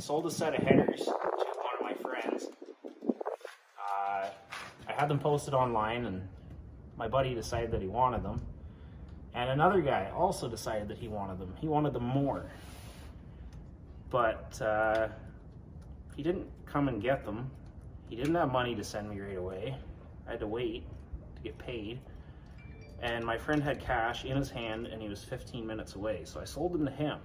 sold a set of headers to one of my friends. I had them posted online, and my buddy decided that he wanted them. And another guy also decided that he wanted them. He wanted them more. But he didn't come and get them. He didn't have money to send me right away. I had to wait to get paid. And my friend had cash in his hand, and he was 15 minutes away, so I sold them to him.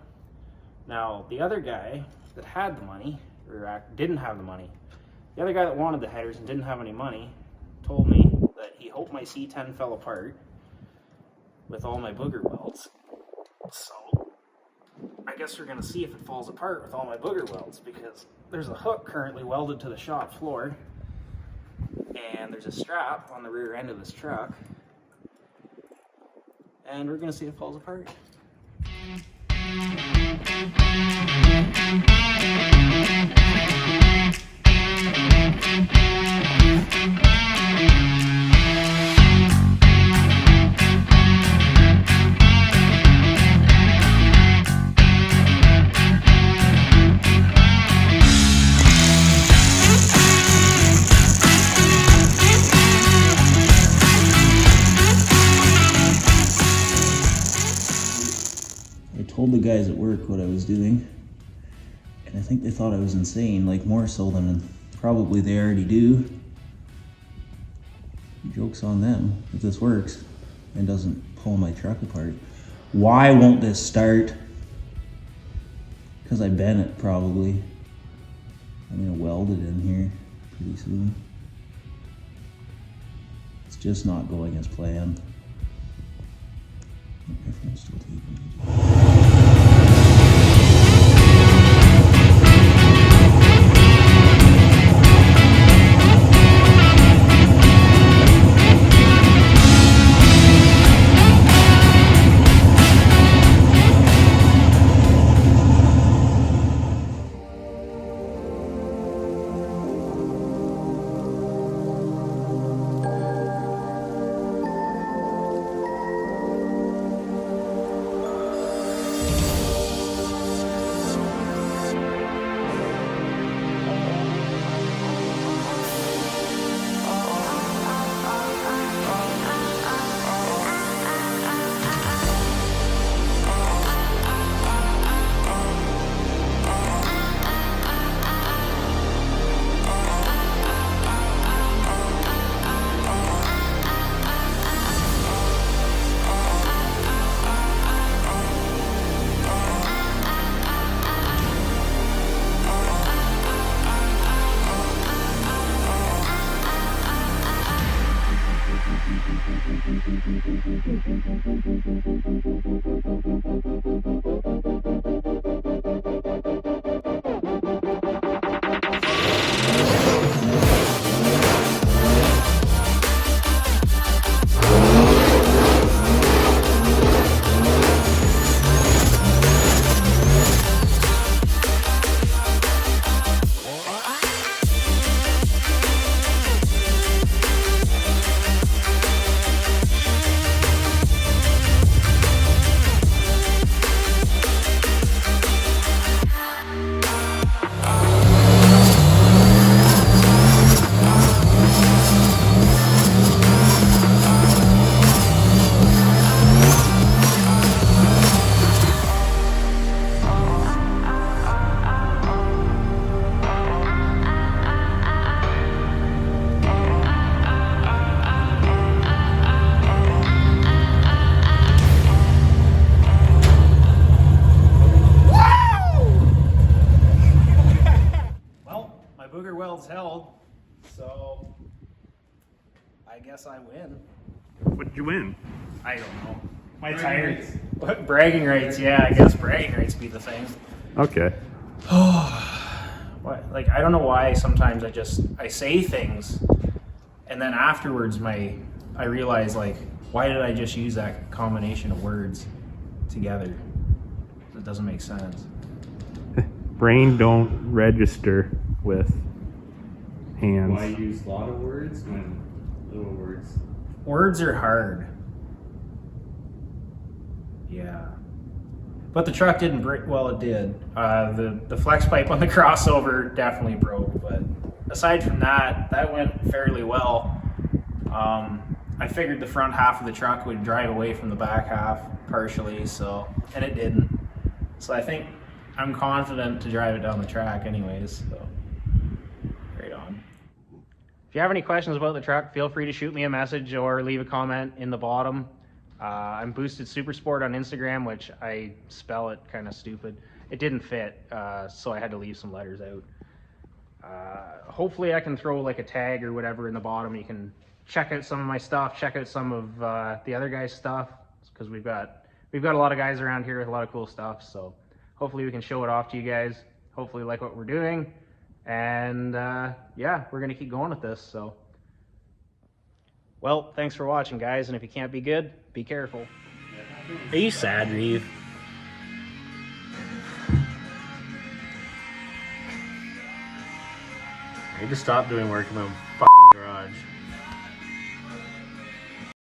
Now, the other guy that had the money, or didn't have the money, the other guy that wanted the headers and didn't have any money, told me that he hoped my C10 fell apart with all my booger welds. So, I guess we're gonna see if it falls apart with all my booger welds, because there's a hook currently welded to the shop floor, and there's a strap on the rear end of this truck, and we're gonna see if it falls apart. I told the guys at work what I was doing, and I think they thought I was insane, like more so than probably they already do. Joke's on them if this works and doesn't pull my truck apart. Why won't this start? Because I bent it probably. I'm gonna weld it in here pretty soon. It's just not going as planned. My friend's still taping. Booger welds held, so I guess I win. What did you win? I don't know. My tires. Bragging rights, yeah, I guess bragging rights be the thing. Okay. What? Like, I don't know why sometimes I say things, and then afterwards I realize, like, why did I just use that combination of words together? It doesn't make sense. Brain don't register with hands. Why use a lot of words when little words? Words are hard. Yeah. But the truck didn't break. Well, it did. The flex pipe on the crossover definitely broke. But aside from that, that went fairly well. I figured the front half of the truck would drive away from the back half partially, and it didn't. So I think I'm confident to drive it down the track anyways. So right on. If you have any questions about the truck, feel free to shoot me a message or leave a comment in the bottom. I'm Boosted Super Sport on Instagram, which I spell it kind of stupid. It didn't fit, so I had to leave some letters out. Hopefully I can throw like a tag or whatever in the bottom. You can check out some of my stuff, check out some of the other guys' stuff, because we've got a lot of guys around here with a lot of cool stuff. So hopefully we can show it off to you guys. Hopefully you like what we're doing, and yeah, we're gonna keep going with this. So, well, thanks for watching, guys, and if you can't be good, be careful. Are you sad, Reeve? I need to stop doing work in the fucking garage.